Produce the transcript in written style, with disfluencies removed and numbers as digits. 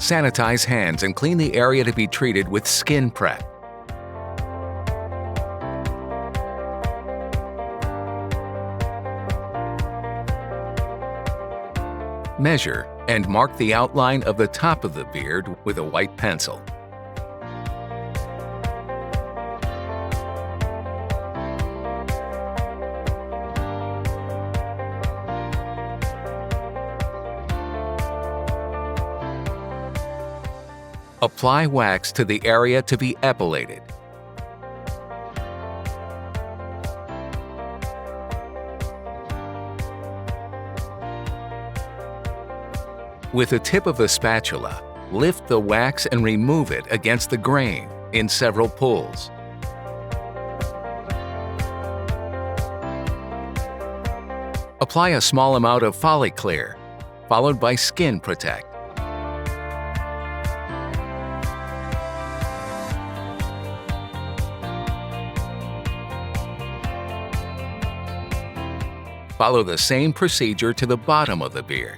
Sanitize hands and clean the area to be treated with skin prep. Measure and mark the outline of the top of the beard with a white pencil. Apply wax to the area to be epilated. With the tip of the spatula, lift the wax and remove it against the grain in several pulls. Apply a small amount of Foliclear, followed by Skin Protect. Follow the same procedure to the bottom of the beard.